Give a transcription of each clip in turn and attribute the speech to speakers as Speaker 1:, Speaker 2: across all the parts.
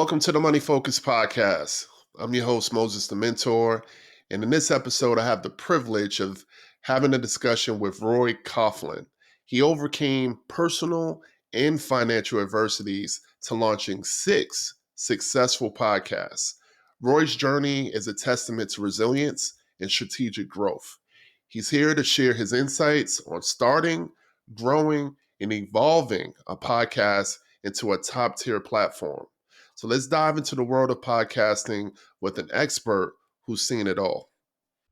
Speaker 1: Welcome to the Money Focus Podcast. I'm your host, Moses the Mentor, and in this episode, I have the privilege of having a discussion with Roy Coughlan. He overcame personal and financial adversities to launching 6 successful podcasts. Roy's journey is a testament to resilience and strategic growth. He's here to share his insights on starting, growing, and evolving a podcast into a top-tier platform. So let's dive into the world of podcasting with an expert who's seen it all.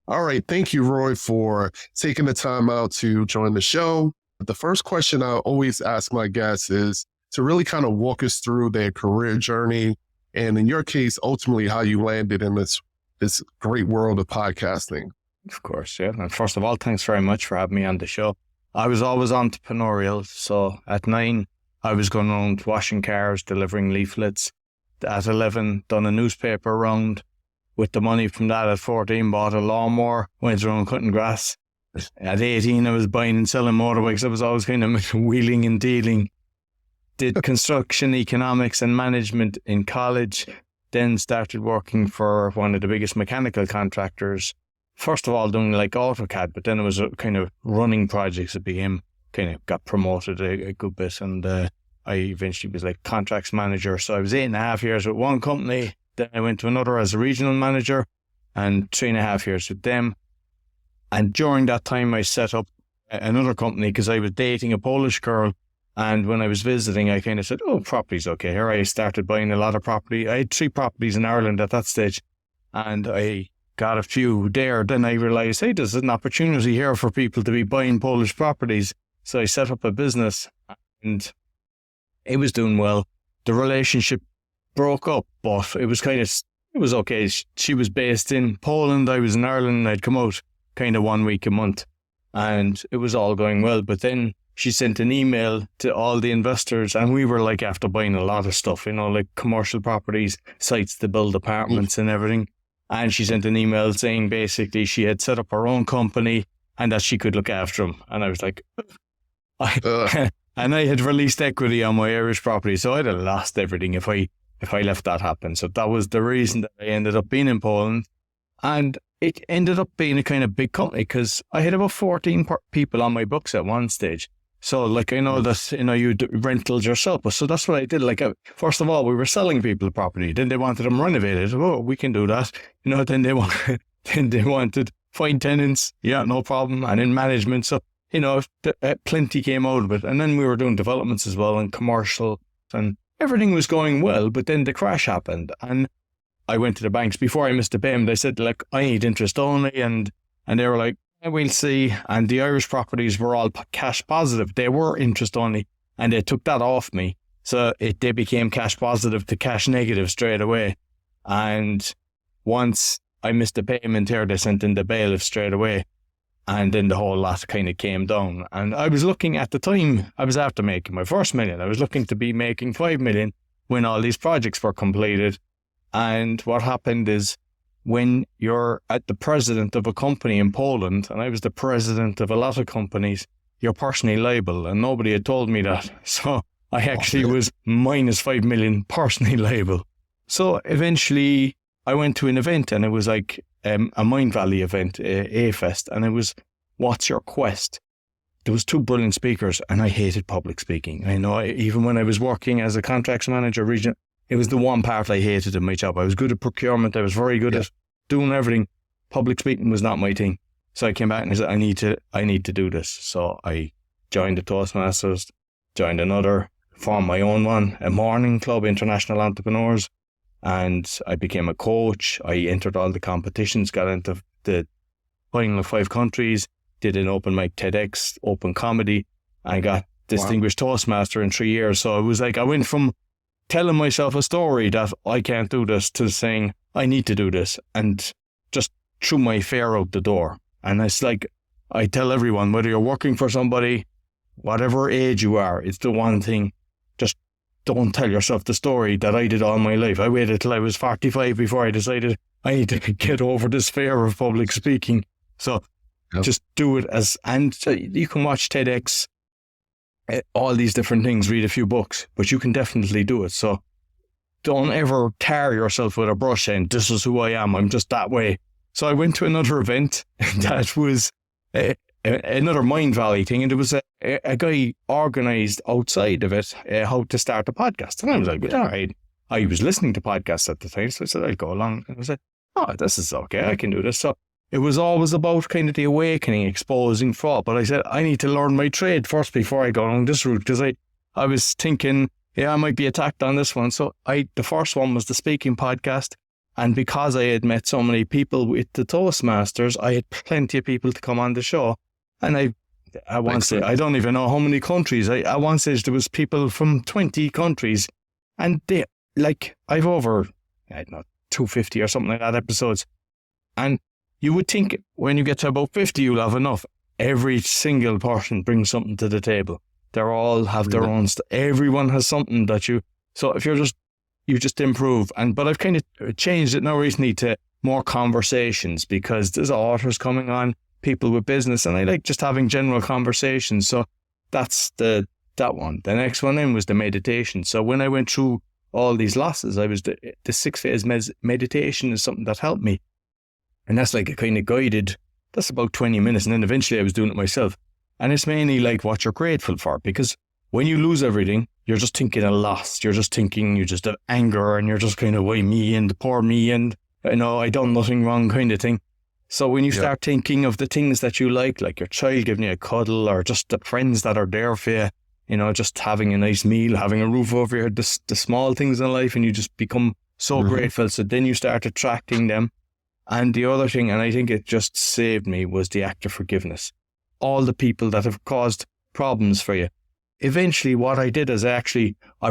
Speaker 1: All right. Thank you, Roy, for taking the time out to join the show. The first question I always ask my guests is to really kind of walk us through their career journey. And in your case, ultimately how you landed in this great world of podcasting.
Speaker 2: Of course, yeah. And first of all, thanks very much for having me on the show. I was always entrepreneurial. So at 9, I was going around washing cars, delivering leaflets. At 11, done a newspaper round. With the money from that, at 14, bought a lawnmower, went around cutting grass. At 18, I was buying and selling motorbikes. I was always kind of wheeling and dealing. Did construction, economics and management in college. Then started working for one of the biggest mechanical contractors. First of all, doing like AutoCAD, but then it was kind of running projects. It became kind of got promoted a good bit, and I eventually was like contracts manager. So I was 8.5 years with one company. Then I went to another as a regional manager and 3.5 years with them. And during that time, I set up another company because I was dating a Polish girl. And when I was visiting, I kind of said, oh, property's okay here. I started buying a lot of property. I had 3 properties in Ireland at that stage. And I got a few there. Then I realized, hey, there's an opportunity here for people to be buying Polish properties. So I set up a business and it was doing well. The relationship broke up, but it was okay. She was based in Poland. I was in Ireland. I'd come out kind of 1 week a month and it was all going well. But then she sent an email to all the investors and we were like after buying a lot of stuff, like commercial properties, sites to build apartments and everything. And she sent an email saying basically she had set up her own company and that she could look after them. And I was like, and I had released equity on my Irish property, so I'd have lost everything if I left that happen. So that was the reason that I ended up being in Poland. And it ended up being a kind of big company because I had about 14 people on my books at one stage. So like I know that, you do rentals yourself. So that's what I did. Like first of all, we were selling people property. Then they wanted them renovated. Oh, we can do that. Then they wanted find tenants. Yeah, no problem. And in management. So plenty came out of it. And then we were doing developments as well and commercial and everything was going well. But then the crash happened and I went to the banks before I missed the payment. I said, like, I need interest only. And they were like, yeah, we'll see. And the Irish properties were all cash positive. They were interest only and they took that off me. So they became cash positive to cash negative straight away. And once I missed the payment here, they sent in the bailiff straight away. And then the whole lot kind of came down. And I was looking at the time, I was after making my first million. I was looking to be making 5 million when all these projects were completed. And what happened is when you're at the president of a company in Poland, and I was the president of a lot of companies, you're personally liable. And nobody had told me that. So I actually was minus 5 million personally liable. So eventually I went to an event and it was like a Mind Valley event, A-Fest, and it was, what's your quest? There was 2 brilliant speakers and I hated public speaking. I know, even when I was working as a contracts manager region, it was the one part I hated in my job. I was good at procurement. I was very good at doing everything. Public speaking was not my thing. So I came back and I said, I need to do this. So I joined the Toastmasters, joined another, formed my own one, a morning club, International Entrepreneurs. And I became a coach. I entered all the competitions, got into the final of 5 countries, did an open mic TEDx, open comedy, and got distinguished Toastmaster in 3 years. So it was like I went from telling myself a story that I can't do this to saying I need to do this and just threw my fear out the door. And it's like I tell everyone, whether you're working for somebody, whatever age you are, it's the one thing, just don't tell yourself the story that I did all my life. I waited till I was 45 before I decided I need to get over this fear of public speaking. So just do it and you can watch TEDx, all these different things, read a few books, but you can definitely do it. So don't ever tar yourself with a brush saying, this is who I am, I'm just that way. So I went to another event that was another Mind Valley thing, and there was a guy organised outside of it how to start a podcast. And I was like, well, all right. I was listening to podcasts at the time, so I said, I'll go along. And I said, oh, this is okay, I can do this. So it was always about kind of the awakening, exposing fraud. But I said, I need to learn my trade first before I go along this route, because I was thinking, I might be attacked on this one. So the first one was the speaking podcast. And because I had met so many people with the Toastmasters, I had plenty of people to come on the show. And I want to say, I don't even know how many countries. I want to say there was people from 20 countries. And I've over, I don't know, 250 or something like that episodes. And you would think when you get to about 50, you'll have enough. Every single person brings something to the table. They all have their own stuff. Everyone has something that so if you just improve. But I've kind of changed it now recently to more conversations, because there's authors coming on, people with business, and I like just having general conversations. So that's that one. The next one then was the meditation. So when I went through all these losses, I was the 6-phase meditation is something that helped me. And that's like a kind of guided, that's about 20 minutes. And then eventually I was doing it myself. And it's mainly like what you're grateful for, because when you lose everything, you're just thinking of loss. You're just thinking, you just have anger, and you're just kind of, why me, and poor me, and I done nothing wrong kind of thing. So when you start thinking of the things that you like your child giving you a cuddle, or just the friends that are there for you, just having a nice meal, having a roof over your head, the small things in life, and you just become so grateful. So then you start attracting them. And the other thing, and I think it just saved me, was the act of forgiveness. All the people that have caused problems for you. Eventually what I did is I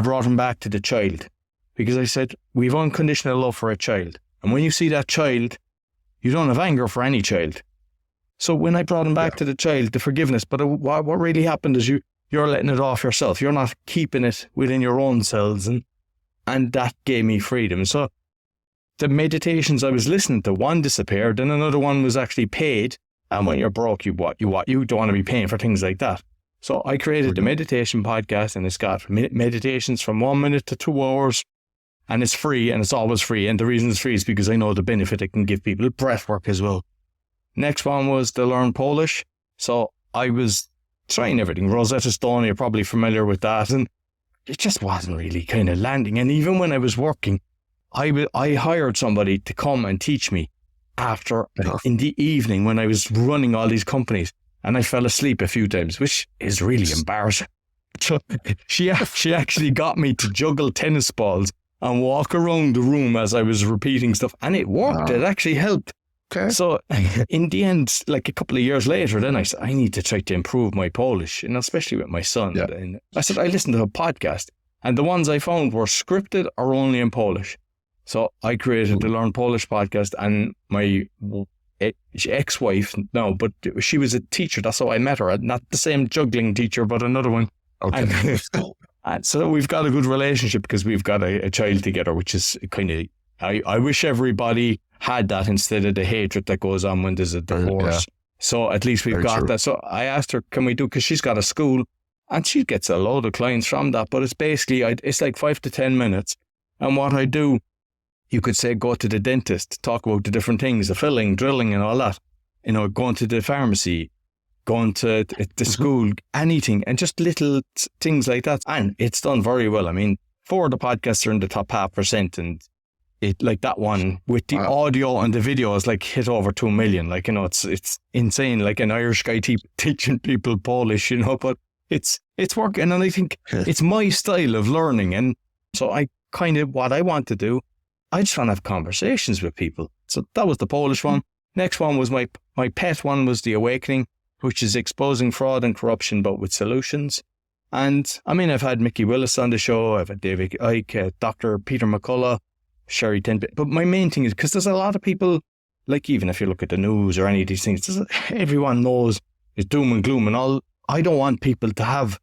Speaker 2: brought them back to the child, because I said, we've unconditional love for a child. And when you see that child, you don't have anger for any child. So when I brought him back to the child, the forgiveness, but what really happened is you're letting it off yourself. You're not keeping it within your own cells. And that gave me freedom. So the meditations I was listening to, one disappeared, and another one was actually paid. And when you're broke, you don't want to be paying for things like that. So I created the meditation podcast, and it's got meditations from 1 minute to 2 hours, and it's free, and it's always free. And the reason it's free is because I know the benefit it can give people. Breath work as well. Next one was to learn Polish. So I was trying everything. Rosetta Stone, you're probably familiar with that. And it just wasn't really kind of landing. And even when I was working, I hired somebody to come and teach me in the evening when I was running all these companies. And I fell asleep a few times, which is really embarrassing. So she actually got me to juggle tennis balls and walk around the room as I was repeating stuff. And it worked. It actually helped. Okay. So in the end, like a couple of years later, then I said, I need to try to improve my Polish, and especially with my son. Yeah. And I said, I listened to a podcast, and the ones I found were scripted or only in Polish. So I created the Learn Polish podcast, and my ex-wife, no, but she was a teacher. That's how I met her. Not the same juggling teacher, but another one. Okay. And so we've got a good relationship because we've got a child together, which is kind of, I wish everybody had that instead of the hatred that goes on when there's a divorce. Yeah. So at least we've got that. So I asked her, can we do, because she's got a school and she gets a load of clients from that, but it's basically, it's like 5 to 10 minutes. And what I do, you could say, go to the dentist, talk about the different things, the filling, drilling and all that, going to the pharmacy, going to the school, anything, and just little things like that. And it's done very well. I mean, 4 of the podcasts are in the top 0.5%, and it, like that one with the audio and the video, is like hit over 2 million. Like, it's insane. Like an Irish guy teaching people Polish, but it's working. And I think it's my style of learning. And so what I want to do, I just want to have conversations with people. So that was the Polish one. Next one was my pet one was The Awakening, which is exposing fraud and corruption, but with solutions. And I mean, I've had Mickey Willis on the show. I've had David Icke, Dr. Peter McCullough, Sherry Tenby. But my main thing is, because there's a lot of people, like even if you look at the news or any of these things, everyone knows it's doom and gloom and all. I don't want people to have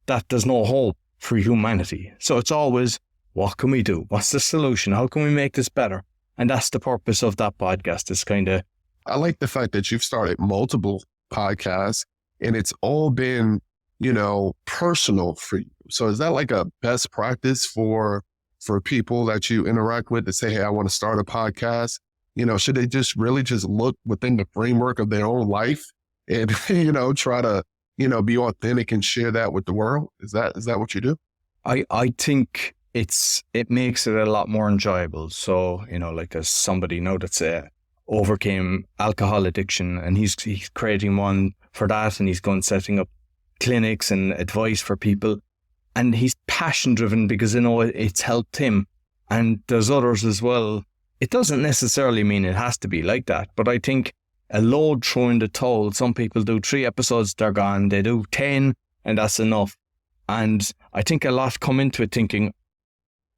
Speaker 2: that there's no hope for humanity. So it's always, what can we do? What's the solution? How can we make this better? And that's the purpose of that podcast. It's kind of...
Speaker 1: I like the fact that you've started multiple podcasts and it's all been, personal for you. So is that like a best practice for for people that you interact with to say, hey, I want to start a podcast? Should they just really just look within the framework of their own life and, try to, be authentic and share that with the world? Is that what you do?
Speaker 2: I think it makes it a lot more enjoyable. So, like there's somebody that's overcame alcohol addiction, and he's creating one for that, and he's going setting up clinics and advice for people, and he's passion driven because it's helped him. And there's others as well. It doesn't necessarily mean it has to be like that, but I think a load throwing the towel. Some people do 3 episodes, they're gone. They do 10, and that's enough. And I think a lot come into it thinking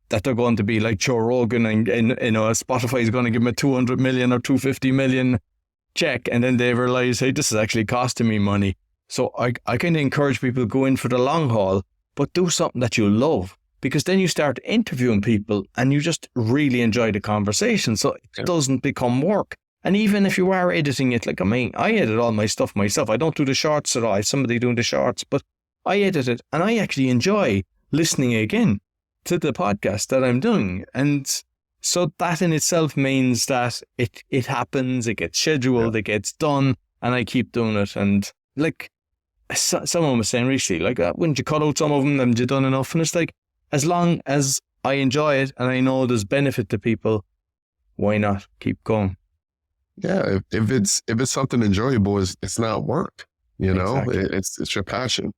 Speaker 2: that they're going to be like Joe Rogan, and Spotify is going to give them a 200 million or 250 million check, and then they realize, hey, this is actually costing me money. So I kind of encourage people to go in for the long haul, but do something that you love, because then you start interviewing people and you just really enjoy the conversation. So it doesn't become work. And even if you are editing it, like I edit all my stuff myself. I don't do the shorts at all. I have somebody doing the shorts, but I edit it, and I actually enjoy listening again to the podcast that I'm doing. And so that in itself means that it happens, it gets scheduled, it gets done, and I keep doing it. And like someone was saying recently, like, wouldn't you cut out some of them? Haven't you done enough? And it's like, as long as I enjoy it and I know there's benefit to people, why not keep going?
Speaker 1: Yeah, if it's something enjoyable, it's not work. Exactly. It's your passion.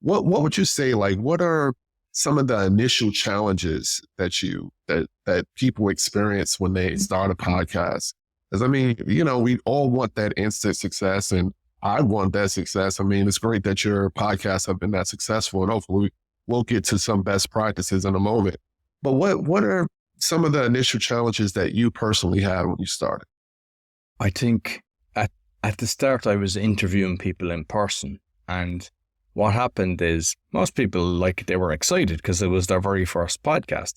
Speaker 1: What would you say? Like, what are some of the initial challenges that people experience when they start a podcast? Because we all want that instant success, and I want that success. It's great that your podcasts have been that successful, and hopefully we'll get to some best practices in a moment. But what are some of the initial challenges that you personally had when you started?
Speaker 2: I think at the start I was interviewing people in person, and what happened is most people, they were excited because it was their very first podcast.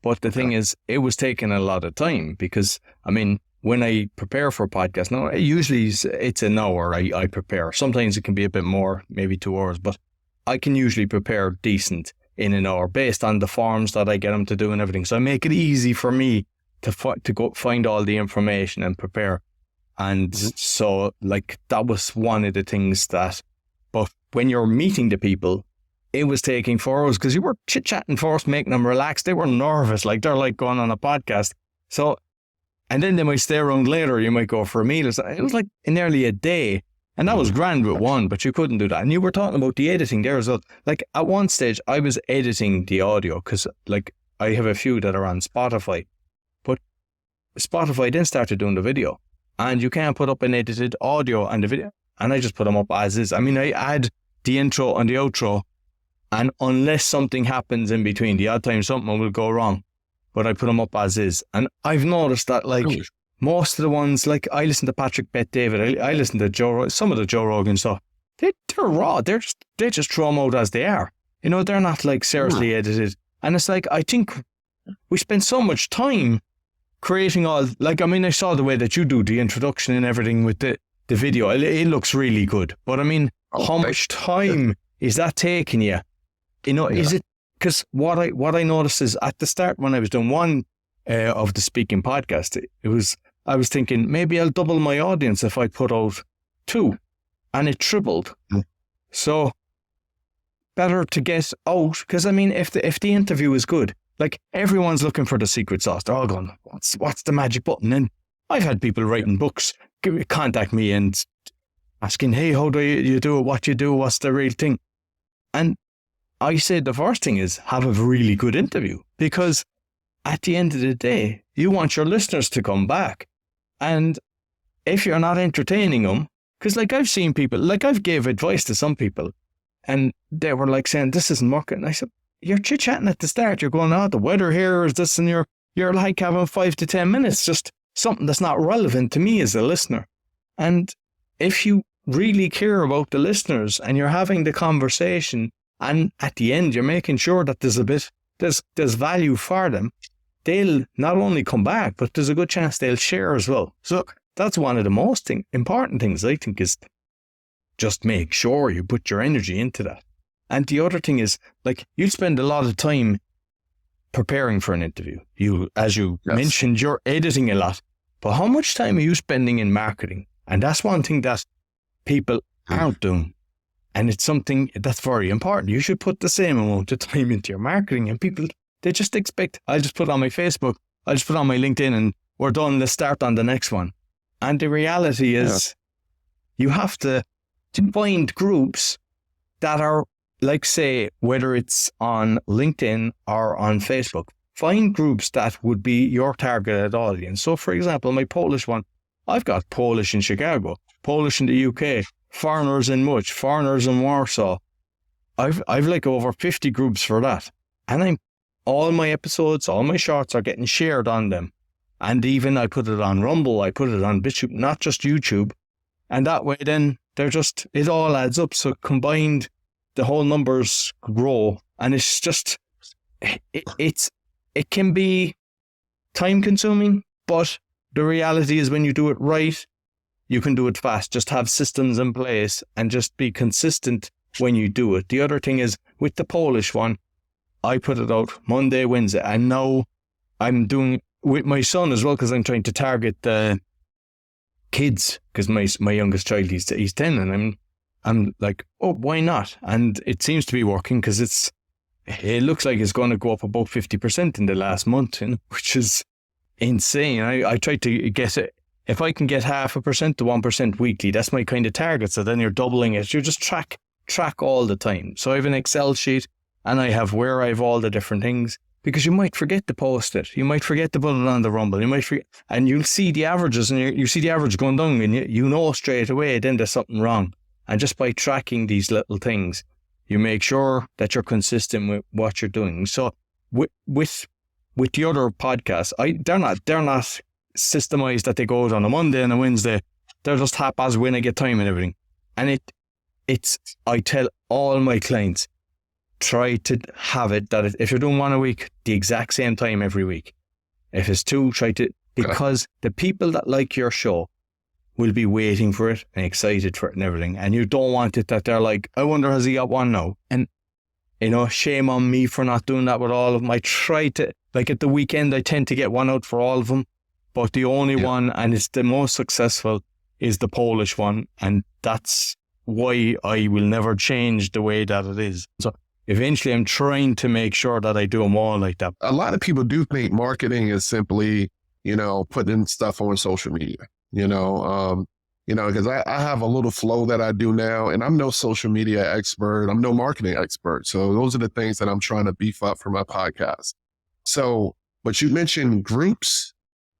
Speaker 2: But the thing is, it was taking a lot of time because, when I prepare for a podcast, now usually it's an hour I prepare. Sometimes it can be a bit more, maybe 2 hours, but I can usually prepare decent in an hour based on the forms that I get them to do and everything. So I make it easy for me to go find all the information and prepare. And so that was one of the things that, but when you're meeting the people, it was taking 4 hours because you were chit-chatting first, making them relax. They were nervous, they're going on a podcast. So, and then they might stay around later. You might go for a meal. It was nearly a day. And that was grand with one, but you couldn't do that. And you were talking about the editing there as well. At one stage, I was editing the audio because I have a few that are on Spotify. But Spotify then started doing the video. And you can't put up an edited audio and the video. And I just put them up as is. I add the intro and the outro. And unless something happens in between, the odd time something will go wrong. But I put them up as is. And I've noticed that most of the ones, I listen to Patrick Bet-David, I listen to some of the Joe Rogan stuff. They're raw. They just throw them out as they are. They're not seriously edited. And it's I think we spend so much time creating all, I saw the way that you do the introduction and everything with the video. It looks really good. But how much time is that taking you? Is it, because what I noticed is at the start when I was doing one of the speaking podcast, I was thinking maybe I'll double my audience if I put out 2, and it tripled. So better to get out, because if the interview is good, everyone's looking for the secret sauce. They're all going, what's the magic button? And I've had people writing books contact me and asking, hey, how do you do it? What you do? What's the real thing? And I said the first thing is have a really good interview, because at the end of the day, you want your listeners to come back. And if you're not entertaining them, because I've seen people, I've gave advice to some people and they were saying, this isn't working. And I said, you're chit-chatting at the start. You're going, the weather here is this, and you're having 5 to 10 minutes, just something that's not relevant to me as a listener. And if you really care about the listeners and you're having the conversation, and at the end you're making sure that there's value for them, they'll not only come back, but there's a good chance they'll share as well. So that's one of the most important things, I think, is just make sure you put your energy into that. And the other thing is, you'll spend a lot of time preparing for an interview. As you
Speaker 1: Yes.
Speaker 2: mentioned, you're editing a lot. But how much time are you spending in marketing? And that's one thing that people aren't doing. And it's something that's very important. You should put the same amount of time into your marketing. And people, they just expect, I'll just put it on my Facebook, I'll just put it on my LinkedIn, and we're done. Let's start on the next one. And the reality is you have to find groups that are, like, say, whether it's on LinkedIn or on Facebook, find groups that would be your targeted audience. So, for example, my Polish one, I've got Polish in Chicago, Polish in the UK, foreigners in Much, foreigners in Warsaw. I've like over 50 groups for that. And all my episodes, all my shorts are getting shared on them. And even I put it on Rumble, I put it on BitChute, not just YouTube. And that way then it all adds up. So combined, the whole numbers grow. And it's just, it can be time consuming, but the reality is when you do it right, you can do it fast. Just have systems in place and just be consistent when you do it. The other thing is with the Polish one, I put it out Monday, Wednesday, and now I'm doing with my son as well, because I'm trying to target the kids, because my youngest child, he's 10, and I'm like, oh, why not? And it seems to be working, because it looks like it's going to go up about 50% in the last month, which is insane. I try to get it. If I can get 0.5% to 1% weekly, that's my kind of target. So then you're doubling it. You just track all the time. So I have an Excel sheet, and I have where I have all the different things, because you might forget to post it. You might forget to put it on the Rumble. You might forget, and you'll see the averages, and you see the average going down, and you know straight away then there's something wrong. And just by tracking these little things, you make sure that you're consistent with what you're doing. So with the other podcasts, they're not systemized that they go out on a Monday and a Wednesday. They're just haphazard when I get time and everything. And I tell all my clients, try to have it that if you're doing one a week, the exact same time every week. If it's two, try to, because the people that like your show will be waiting for it and excited for it and everything. And you don't want it that they're like, I wonder, has he got one now? And, shame on me for not doing that with all of them. I try to, like at the weekend, I tend to get one out for all of them. But the only one, and it's the most successful, is the Polish one. And that's why I will never change the way that it is. So eventually I'm trying to make sure that I do them all like that.
Speaker 1: A lot of people do think marketing is simply, putting stuff on social media, because I have a little flow that I do now, and I'm no social media expert. I'm no marketing expert. So those are the things that I'm trying to beef up for my podcast. So, but you mentioned groups.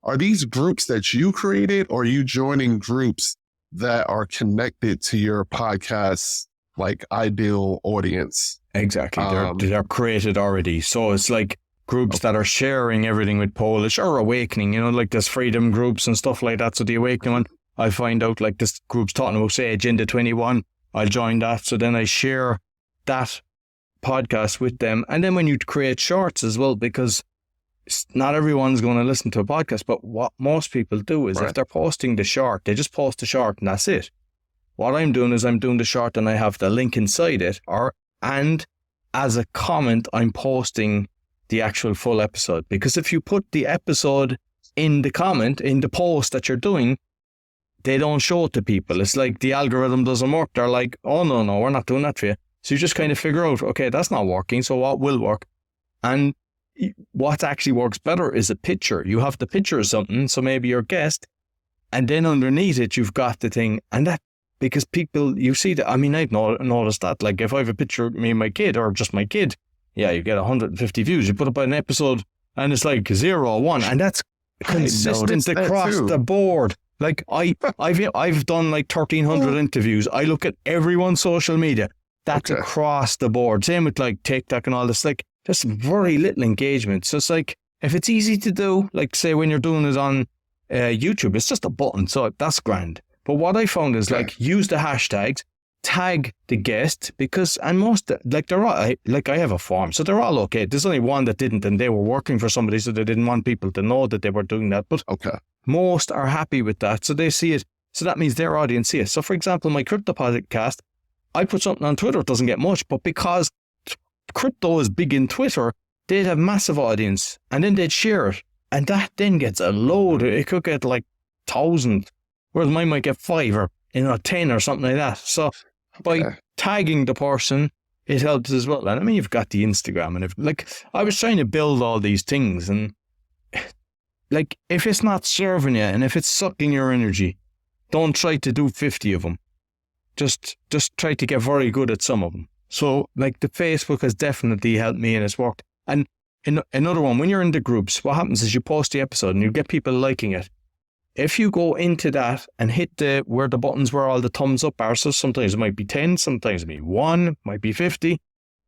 Speaker 1: Are these groups that you created, or are you joining groups that are connected to your podcast, like ideal audience?
Speaker 2: Exactly. They're created already. So it's like groups that are sharing everything with Polish or Awakening, like there's freedom groups and stuff like that. So the Awakening one, I find out like this group's talking about, say, Agenda 21, I'll join that. So then I share that podcast with them. And then when you create shorts as well, because not everyone's going to listen to a podcast, but what most people do is if they're posting the short, they just post the short and that's it. What I'm doing is I'm doing the short and I have the link inside it, and as a comment, I'm posting the actual full episode. Because if you put the episode in the comment, in the post that you're doing, they don't show it to people. It's like the algorithm doesn't work. They're like, oh, no, we're not doing that for you. So you just kind of figure out, okay, that's not working, so what will work? And what actually works better is a picture. You have the picture of something, so maybe your guest, and then underneath it, you've got the thing. And that, because people, you see that, I've noticed that, like if I have a picture of me and my kid, or just my kid, you get 150 views. You put up an episode and it's like 0 or 1, and that's consistent across the board. Like I've done like 1,300 interviews. I look at everyone's social media. That's across the board. Same with like TikTok and all this. Like there's very little engagement. So it's like, if it's easy to do, like say when you're doing it on YouTube, it's just a button. So that's grand. But what I found is like use the hashtags, tag the guest, because, and most, like they're all, like I have a form, so they're all okay. There's only one that didn't, and they were working for somebody, so they didn't want people to know that they were doing that. But most are happy with that. So they see it. So that means their audience see it. So for example, my crypto podcast, I put something on Twitter, it doesn't get much, but because crypto is big in Twitter, they'd have massive audience and then they'd share it. And that then gets a load. It could get like 1,000, whereas mine might get 5 or 10 or something like that. So by tagging the person, it helps as well. And I mean, you've got the Instagram and I was trying to build all these things, and like, if it's not serving you and if it's sucking your energy, don't try to do 50 of them. Just try to get very good at some of them. So like the Facebook has definitely helped me and it's worked. And another one, when you're in the groups, what happens is you post the episode and you get people liking it. If you go into that and hit where the buttons where all the thumbs up are, so sometimes it might be 10, sometimes it might be 1, might be 50,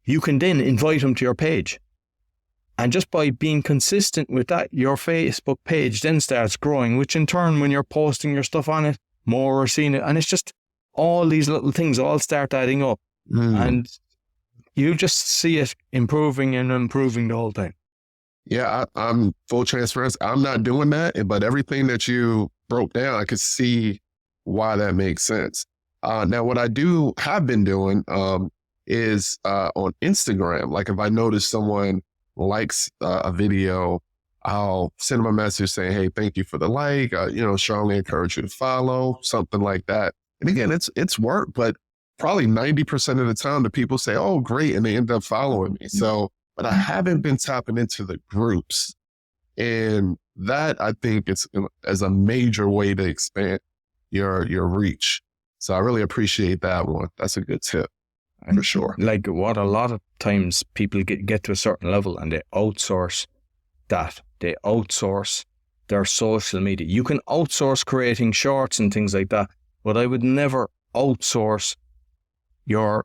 Speaker 2: you can then invite them to your page. And just by being consistent with that, your Facebook page then starts growing, which in turn, when you're posting your stuff on it, more are seeing it. And it's just all these little things all start adding up. And you just see it improving and improving the whole time.
Speaker 1: Yeah, I'm full transparency. I'm not doing that, but everything that you broke down, I could see why that makes sense. Now, what I have been doing is on Instagram. Like if I notice someone likes a video, I'll send them a message saying, hey, thank you for the like, strongly encourage you to follow, something like that. And again, it's work, but probably 90% of the time the people say, oh, great. And they end up following me. So, but I haven't been tapping into the groups. And that I think is as a major way to expand your reach. So I really appreciate that one. That's a good tip for sure.
Speaker 2: Like what a lot of times people get to a certain level and they outsource that. They outsource their social media. You can outsource creating shorts and things like that, but I would never outsource your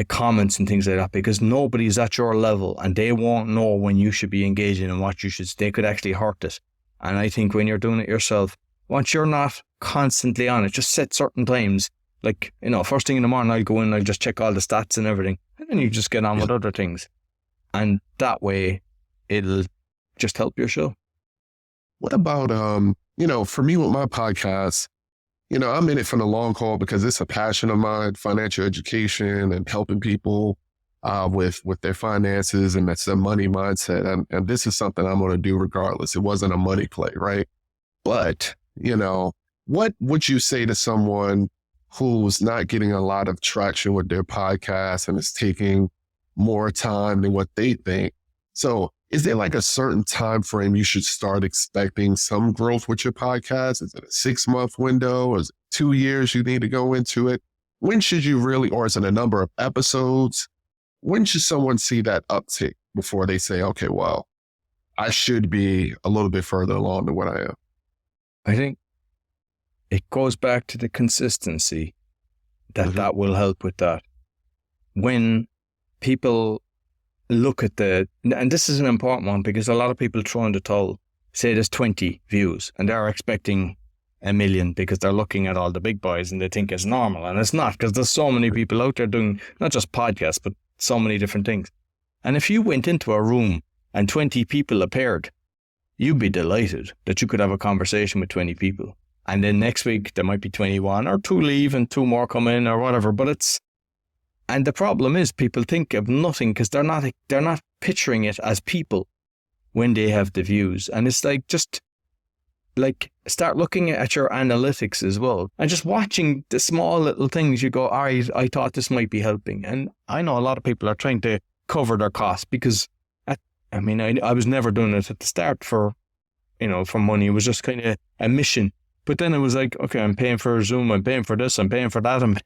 Speaker 2: comments and things like that, because nobody's at your level and they won't know when you should be engaging and what you should. They could actually hurt it. And I think when you're doing it yourself, once you're not constantly on it, just set certain times. Like, first thing in the morning, I'll go in, I'll just check all the stats and everything. And then you just get on with other things. And that way, it'll just help your show.
Speaker 1: What about, for me with my podcast, I'm in it for the long haul because it's a passion of mine, financial education and helping people with their finances, and that's their money mindset. And this is something I'm going to do regardless. It wasn't a money play, right? But, what would you say to someone who's not getting a lot of traction with their podcast and is taking more time than what they think? So is there like a certain time frame you should start expecting some growth with your podcast? Is it a 6-month window? Or is it 2 years you need to go into it? When should you really, or is it a number of episodes? When should someone see that uptick before they say, okay, well, I should be a little bit further along than what I am?
Speaker 2: I think it goes back to the consistency that will help with that. When people look at and this is an important one because a lot of people throw in the towel, say there's 20 views and they're expecting 1 million because they're looking at all the big boys and they think it's normal, and it's not, because there's so many people out there doing not just podcasts but so many different things. And if you went into a room and 20 people appeared, you'd be delighted that you could have a conversation with 20 people. And then next week there might be 21 or 2 leave and 2 more come in or whatever. And the problem is people think of nothing because they're not picturing it as people when they have the views. And it's like, just like start looking at your analytics as well and just watching the small little things. You go, all right, I thought this might be helping. And I know a lot of people are trying to cover their costs because I was never doing it at the start for money. It was just kind of a mission. But then it was like, okay, I'm paying for Zoom, I'm paying for this, I'm paying for that. And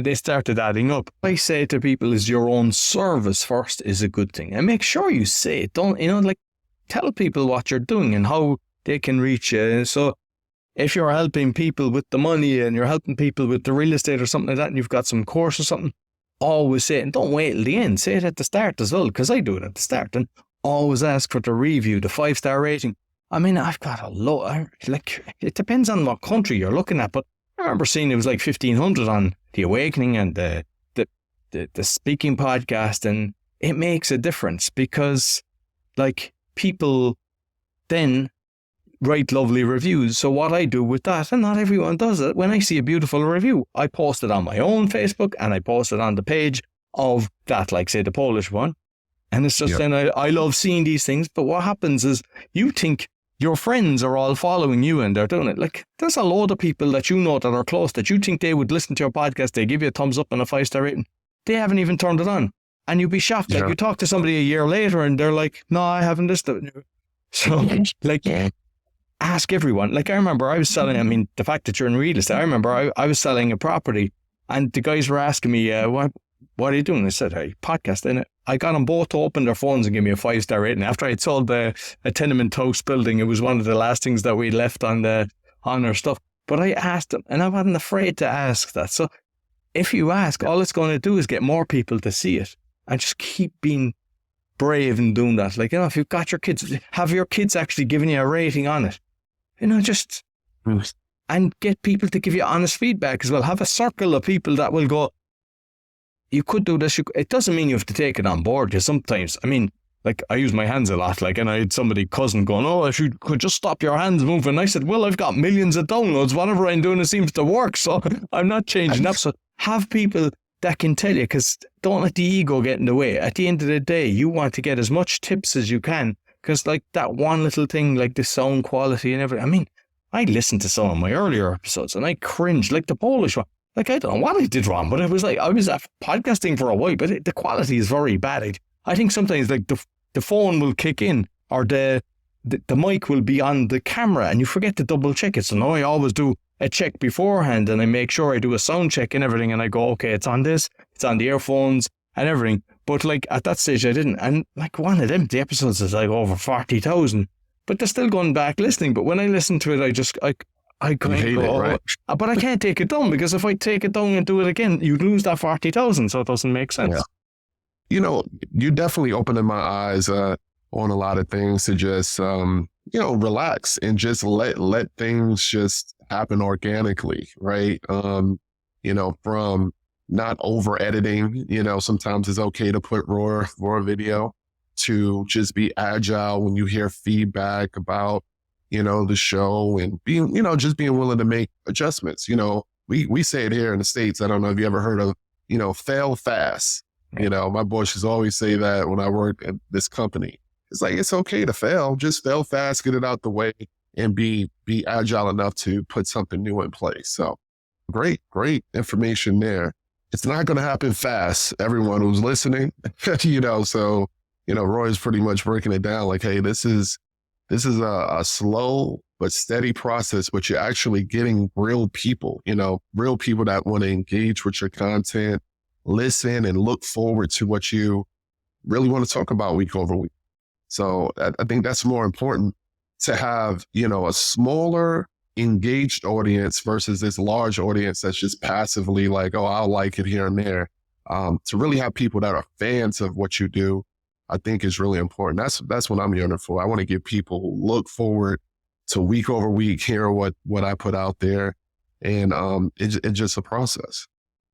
Speaker 2: they started adding up. What I say to people is your own service first is a good thing. And make sure you say it. Don't, tell people what you're doing and how they can reach you. And so if you're helping people with the money and you're helping people with the real estate or something like that, and you've got some course or something, always say it. And don't wait till the end. Say it at the start as well, because I do it at the start. And always ask for the review, the 5-star rating. I've got a lot. It depends on what country you're looking at, but I remember seeing it was like 1,500 on The Awakening and the speaking podcast, and it makes a difference because people then write lovely reviews. So what I do with that, and not everyone does it, when I see a beautiful review, I post it on my own Facebook and I post it on the page of that, like say the Polish one. And it's just then I love seeing these things. But what happens is you think your friends are all following you and they're doing it. Like, there's a load of people that you know that are close that you think they would listen to your podcast. They give you a thumbs up and a 5-star rating. They haven't even turned it on. And you'd be shocked. Like, you talk to somebody a year later and they're like, no, I haven't listened. So, like, ask everyone. Like, I remember I was selling, I mean, the fact that you're in real estate, I remember I was selling a property and the guys were asking me, what are you doing? I said, hey, podcasting. I got them both to open their phones and give me a 5-star rating. After I'd sold a tenement house building, it was one of the last things that we left on our stuff. But I asked them, and I wasn't afraid to ask that. So if you ask, all it's going to do is get more people to see it, and just keep being brave and doing that. Like, if you've got your kids, have your kids actually giving you a rating on it. Just and get people to give you honest feedback as well. Have a circle of people that will go, you could do this. It doesn't mean you have to take it on board, because sometimes, I mean, like, I use my hands a lot, like, and I had somebody cousin going, oh, if you could just stop your hands moving. I said, well, I've got millions of downloads. Whatever I'm doing, it seems to work. So I'm not changing up. So have people that can tell you, because don't let the ego get in the way. At the end of the day, you want to get as much tips as you can, because like that one little thing, like the sound quality and everything. I mean, I listened to some of my earlier episodes and I cringed, like the Polish one. Like, I don't know what I did wrong, but it was like, I was podcasting for a while, but the quality is very bad. I think sometimes like the phone will kick in, or the mic will be on the camera and you forget to double check it. So now I always do a check beforehand and I make sure I do a sound check and everything, and I go, okay, it's on this, it's on the earphones and everything. But like at that stage I didn't. And like one of them, the episodes is like over 40,000, but they're still going back listening. But when I listen to it, I can't go, right? But I can't take it down, because if I take it down and do it again, you lose that 40,000. So it doesn't make sense.
Speaker 1: Yeah. You definitely opening my eyes on a lot of things to just, relax and just let things just happen organically, right? From not over editing, sometimes it's okay to put raw video, to just be agile when you hear feedback about, the show, and being, just being willing to make adjustments. We say it here in the States. I don't know if you ever heard of, fail fast. My boss used to always say that when I worked at this company. It's like, it's okay to fail. Just fail fast, get it out the way, and be agile enough to put something new in place. So great information there. It's not going to happen fast, everyone who's listening, so, Roy's pretty much breaking it down like, hey, this is a slow but steady process, but you're actually getting real people, real people that want to engage with your content, listen, and look forward to what you really want to talk about week over week. So I think that's more important, to have, a smaller engaged audience versus this large audience that's just passively like, oh, I'll like it here and there. To really have people that are fans of what you do, I think is really important. That's what I'm yearning for. I want to get people who look forward to week over week, hear what I put out there. And it's just a process.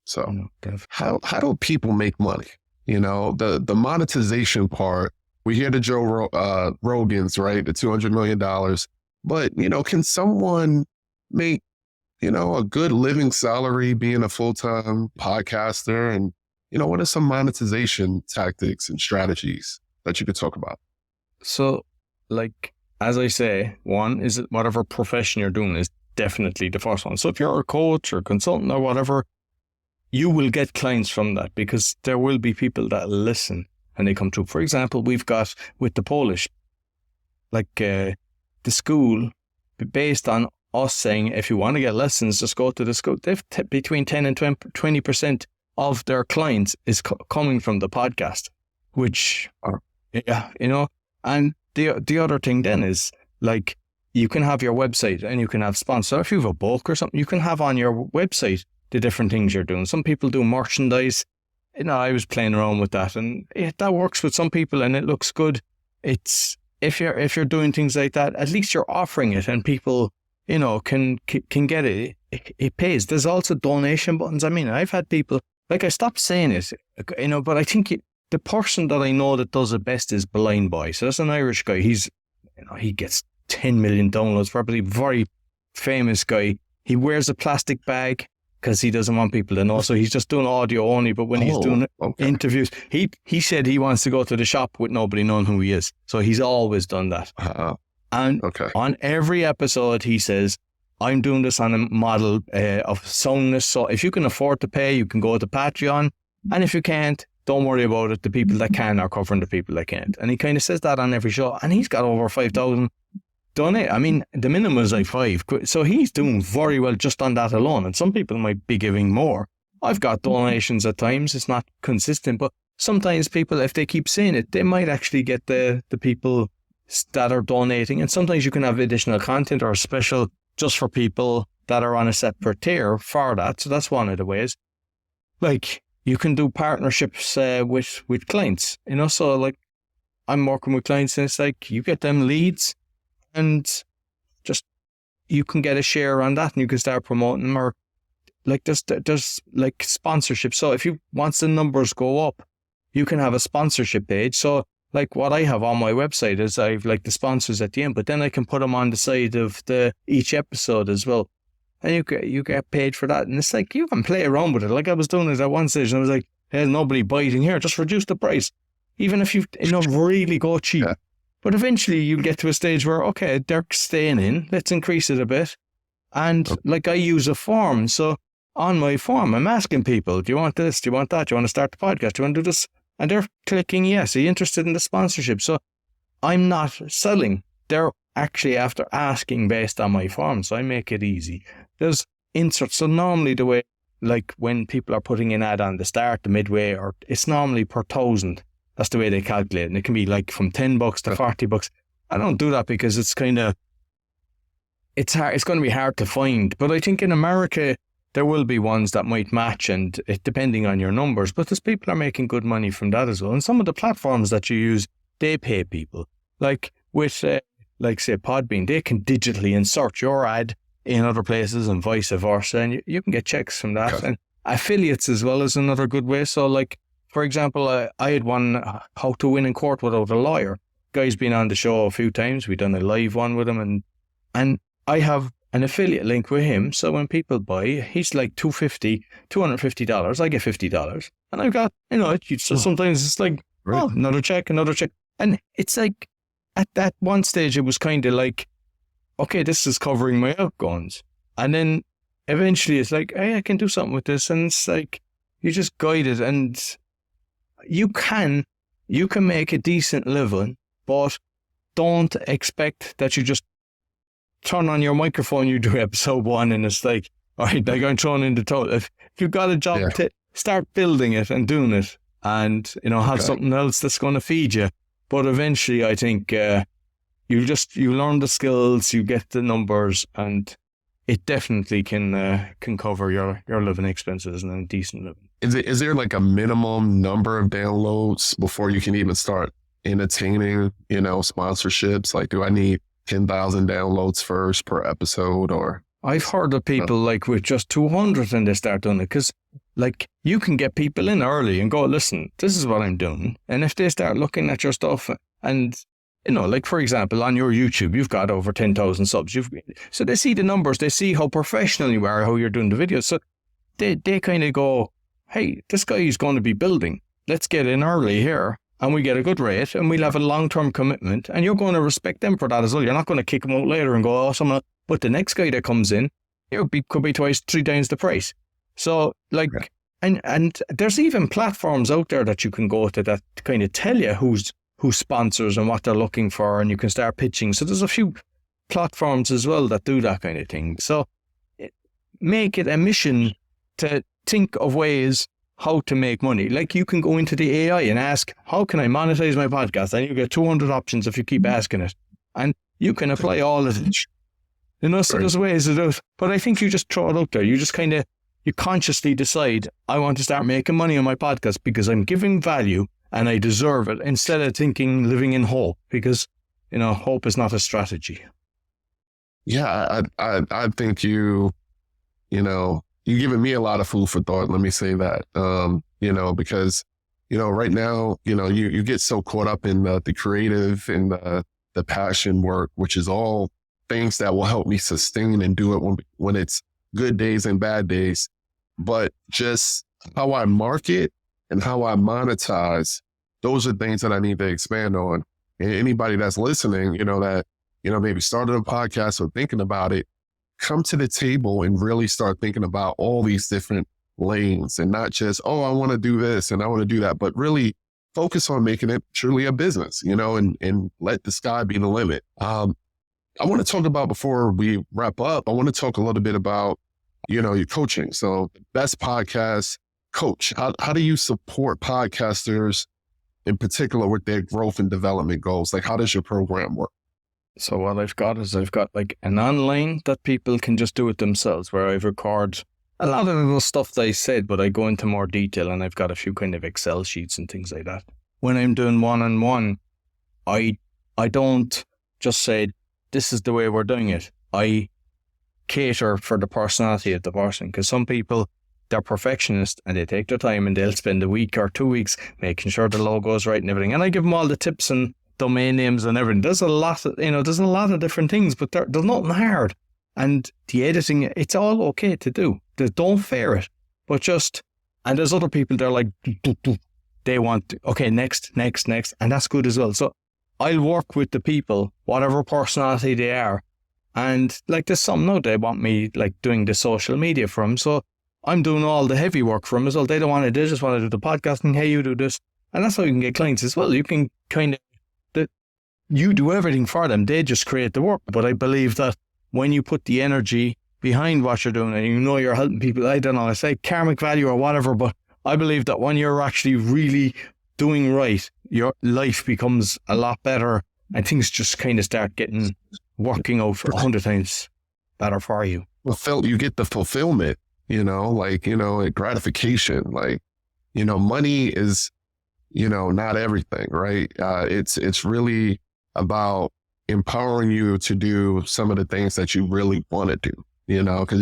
Speaker 1: So how do people make money? The monetization part, we hear the Joe Rogans, right? The $200 million. But, can someone make, a good living salary being a full-time podcaster? And, what are some monetization tactics and strategies that you could talk about?
Speaker 2: So, like, as I say, one is that whatever profession you're doing is definitely the first one. So if you're a coach or consultant or whatever, you will get clients from that, because there will be people that listen and they come through. For example, we've got with the Polish, like the school, based on us saying, if you want to get lessons, just go to the school. They've between 10 and 20% of their clients is coming from the podcast, which, and the other thing then is, like, you can have your website and you can have sponsors. So if you have a book or something, you can have on your website the different things you're doing. Some people do merchandise. I was playing around with that, and that works with some people and it looks good. It's, if you're doing things like that, at least you're offering it and people, can get it. It pays. There's also donation buttons. I mean, I've had people, like, I stopped saying it, but I think the person that I know that does it best is Blind Boy. So that's an Irish guy. He's, he gets 10 million downloads, probably very famous guy. He wears a plastic bag because he doesn't want people to know. So he's just doing audio only. But when he's doing interviews, he said he wants to go to the shop with nobody knowing who he is. So he's always done that. And on every episode, he says, I'm doing this on a model of soundness. So if you can afford to pay, you can go to Patreon. And if you can't, don't worry about it. The people that can are covering the people that can't. And he kind of says that on every show. And he's got over 5,000 donate. I mean, the minimum is like 5. So he's doing very well just on that alone. And some people might be giving more. I've got donations at times. It's not consistent. But sometimes people, if they keep saying it, they might actually get the people that are donating. And sometimes you can have additional content or special just for people that are on a separate tier for that. So that's one of the ways. Like, you can do partnerships with clients, you know. So like, I'm working with clients and it's like, you get them leads and just, you can get a share on that and you can start promoting them. Or like, there's like sponsorship. So if you once the numbers go up, you can have a sponsorship page. So like what I have on my website is I've like the sponsors at the end, but then I can put them on the side of each episode as well. And you get paid for that. And it's like, you can play around with it. Like I was doing it at one stage and I was like, there's nobody biting here. Just reduce the price. Even if you really go cheap. Yeah. But eventually you'll get to a stage where, okay, they're staying in. Let's increase it a bit. And like I use a form. So on my form, I'm asking people, do you want this? Do you want that? Do you want to start the podcast? Do you want to do this? And they're clicking yes. Are you interested in the sponsorship? So I'm not selling. They're actually after asking based on my form. So I make it easy. There's inserts. So normally the way, like when people are putting an ad on the start, the midway, or it's normally per 1,000. That's the way they calculate. And it can be like from $10 to $40. I don't do that because it's kind of, it's hard. It's going to be hard to find. But I think in America, there will be ones that might match, and it depending on your numbers. But there's people are making good money from that as well. And some of the platforms that you use, they pay people. Like with, like say Podbean, they can digitally insert your ad in other places and vice versa, and you can get checks from that. And affiliates as well is another good way. So like, for example, I had one, how to win in court without a lawyer. Guy's been on the show a few times. We've done a live one with him, and I have an affiliate link with him. So when people buy, he's like $250, I get $50. And I've got, so sometimes it's like, another check. And it's like, at that one stage, it was kind of like, okay, this is covering my outgoings. And then eventually it's like, hey, I can do something with this. And it's like, you just guide it, and you can make a decent living, but don't expect that you just turn on your microphone, you do episode 1, and it's like, all right, like I'm throwing in the total. If you've got a job, start building it and doing it, and have something else that's going to feed you. But eventually, I think you learn the skills, you get the numbers, and it definitely can cover your living expenses and a decent living.
Speaker 1: Is there like a minimum number of downloads before you can even start entertaining, sponsorships? Like, do I need 10,000 downloads first per episode? Or
Speaker 2: I've heard of people like with just 200 and they start doing it, because like you can get people in early and go, listen, this is what I'm doing. And if they start looking at your stuff and, like for example, on your YouTube, you've got over 10,000 subs. So they see the numbers, they see how professional you are, how you're doing the videos. So they kind of go, hey, this guy is going to be building. Let's get in early here. And we get a good rate, and we'll have a long-term commitment, and you're going to respect them for that as well. You're not going to kick them out later and go, someone. But the next guy that comes in, could be twice, 3 times the price. So, like, and there's even platforms out there that you can go to that kind of tell you who sponsors and what they're looking for, and you can start pitching. So there's a few platforms as well that do that kind of thing. So make it a mission to think of ways how to make money. Like you can go into the AI and ask, how can I monetize my podcast? And you get 200 options if you keep asking it. And you can apply all of it. So there's ways to do it. But I think you just throw it out there. You just you consciously decide, I want to start making money on my podcast because I'm giving value and I deserve it, instead of living in hope, because, hope is not a strategy.
Speaker 1: Yeah, I think you've given me a lot of food for thought. Let me say that, because, right now, you get so caught up in the creative and the passion work, which is all things that will help me sustain and do it when it's good days and bad days. but just how I market and how I monetize, those are things that I need to expand on. And anybody that's listening, that, maybe started a podcast or thinking about it, come to the table and really start thinking about all these different lanes and not just, oh, I want to do this and I want to do that, but really focus on making it truly a business, and let the sky be the limit. I want to talk about, before we wrap up, I want to talk a little bit about, your coaching. So best podcast coach, how do you support podcasters in particular with their growth and development goals? Like, how does your program work?
Speaker 2: So what I've got is like an online that people can just do it themselves, where I've recorded a lot of the stuff that I said, but I go into more detail, and I've got a few kind of Excel sheets and things like that. When I'm doing one-on-one, I don't just say, this is the way we're doing it. I cater for the personality of the person, because some people, they're perfectionists and they take their time and they'll spend a week or 2 weeks making sure the logo's right and everything. And I give them all the tips and domain names and everything. There's a lot of different things, but there's nothing hard. And the editing, it's all okay to do. Don't fear it. But and there's other people, they're like, they want, okay, next. And that's good as well. So I'll work with the people, whatever personality they are. And like, there's some now, they want me like doing the social media for them. So I'm doing all the heavy work for them as well. They just want to do the podcasting. Hey, you do this. And that's how you can get clients as well. You can you do everything for them. They just create the work. But I believe that when you put the energy behind what you're doing and you're helping people, I don't know, I say karmic value or whatever, but I believe that when you're actually really doing right, your life becomes a lot better and things just kind of start working out 100 times better for you.
Speaker 1: Well, you get the fulfillment, gratification, money is, not everything, right? It's really about empowering you to do some of the things that you really want to do, because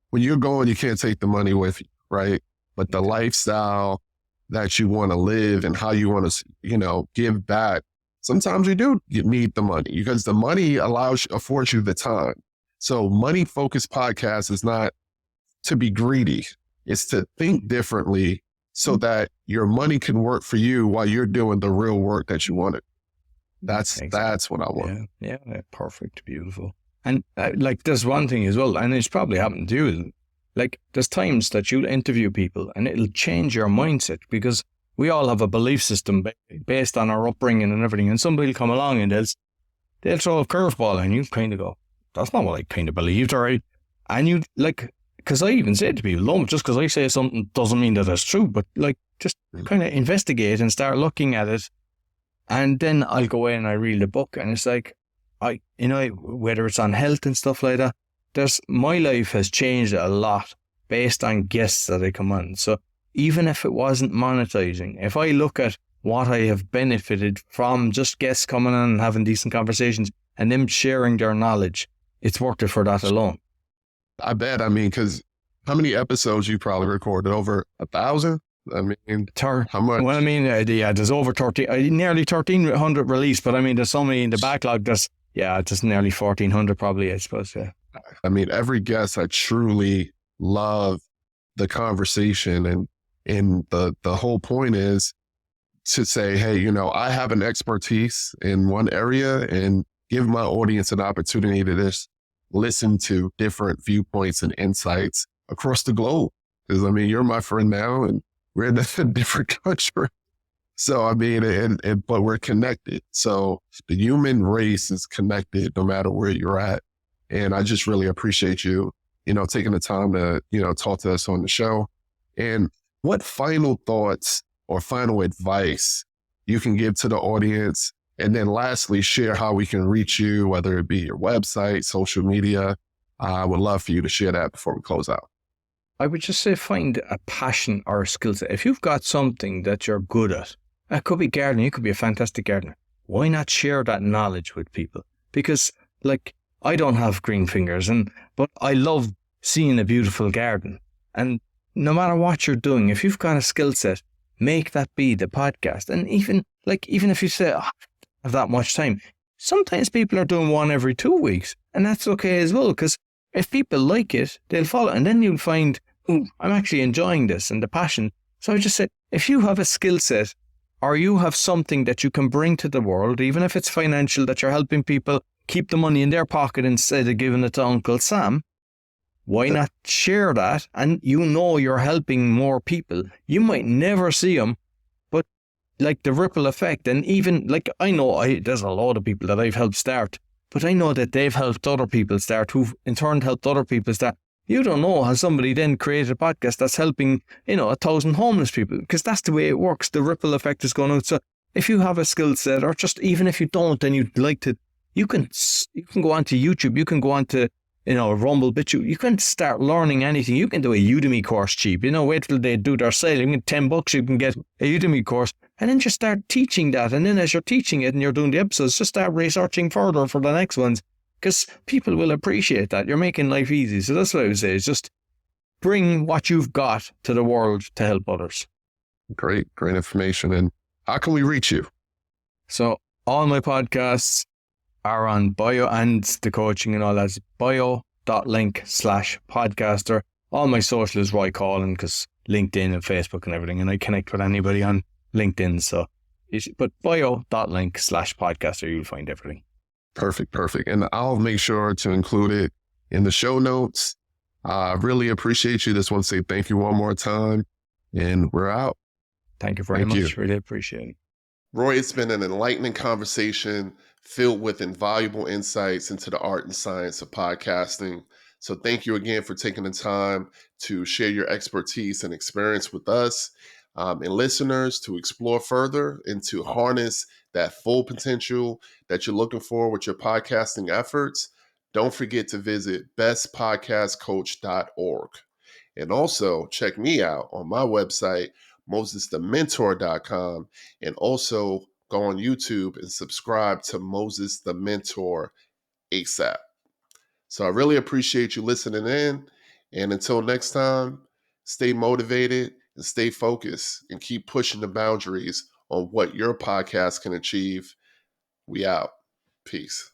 Speaker 1: when you're going, you can't take the money with you, right? But the lifestyle that you want to live and how you want to, give back, sometimes you do need the money, because the money affords you the time. So money-focused podcast is not to be greedy. It's to think differently so that your money can work for you while you're doing the real work that you wanted. That's what I want.
Speaker 2: Yeah, perfect, beautiful. And there's one thing as well, and it's probably happened to you. Like, there's times that you'll interview people and it'll change your mindset, because we all have a belief system based on our upbringing and everything. And somebody will come along and they'll throw a curveball and you kind of go, that's not what I kind of believed, all right? And you because I even say to people, no, just because I say something doesn't mean that it's true, but just kind of investigate and start looking at it. And then I'll go in and I read the book, and it's like, whether it's on health and stuff like that, my life has changed a lot based on guests that I come on. So even if it wasn't monetizing, if I look at what I have benefited from just guests coming on and having decent conversations and them sharing their knowledge, it's worth it for that alone.
Speaker 1: I bet. Because how many episodes you probably recorded? Over 1,000? How much?
Speaker 2: Well, there's over 13, nearly 1,300 released, but there's so many in the backlog. There's nearly 1,400 probably, I suppose. Yeah.
Speaker 1: Every guest, I truly love the conversation, and the whole point is to say, hey, I have an expertise in one area, and give my audience an opportunity to just listen to different viewpoints and insights across the globe. Because you're my friend now, and we're in a different country. So, but we're connected. So the human race is connected no matter where you're at. And I just really appreciate you, taking the time to, talk to us on the show. And what final thoughts or final advice you can give to the audience? And then lastly, share how we can reach you, whether it be your website, social media. I would love for you to share that before we close out.
Speaker 2: I would just say, find a passion or a skill set. If you've got something that you're good at, it could be gardening, you could be a fantastic gardener. Why not share that knowledge with people? Because I don't have green fingers, but I love seeing a beautiful garden. And no matter what you're doing, if you've got a skill set, make that be the podcast. And even if you say, I have that much time, sometimes people are doing one every 2 weeks, and that's okay as well, because if people like it, they'll follow. And then you'll find ooh, I'm actually enjoying this and the passion. So I just said, if you have a skill set or you have something that you can bring to the world, even if it's financial, that you're helping people keep the money in their pocket instead of giving it to Uncle Sam, why not share that? And you're helping more people. You might never see them, but like the ripple effect, and even like there's a lot of people that I've helped start, but I know that they've helped other people start, who've in turn helped other people start. You don't know how somebody then created a podcast that's helping 1,000 homeless people, because that's the way it works. The ripple effect is going out. So if you have a skill set, or just even if you don't and you'd like to, you can go onto YouTube, you can go onto Rumble, BitChute, you can start learning anything. You can do a Udemy course cheap. Wait till they do their sale. You can $10, you can get a Udemy course, and then just start teaching that. And then as you're teaching it and you're doing the episodes, just start researching further for the next ones, because people will appreciate that. You're making life easy. So that's what I would say, is just bring what you've got to the world to help others.
Speaker 1: Great information. And how can we reach you?
Speaker 2: So all my podcasts are on bio, and the coaching and all that's bio.link/podcaster. All my social is Roy Coughlan, because LinkedIn and Facebook and everything, and I connect with anybody on LinkedIn. So, but bio.link/podcaster, you'll find everything.
Speaker 1: Perfect. And I'll make sure to include it in the show notes. I really appreciate you. Just want to say thank you one more time, and we're out.
Speaker 2: Thank you very much. Really appreciate it.
Speaker 1: Roy, it's been an enlightening conversation filled with invaluable insights into the art and science of podcasting. So thank you again for taking the time to share your expertise and experience with us and listeners, to explore further and to harness that full potential that you're looking for with your podcasting efforts. Don't forget to visit bestpodcastcoach.org. And also check me out on my website, mosesthementor.com, and also go on YouTube and subscribe to Moses the Mentor ASAP. So I really appreciate you listening in. And until next time, stay motivated and stay focused and keep pushing the boundaries on what your podcast can achieve. We out. Peace.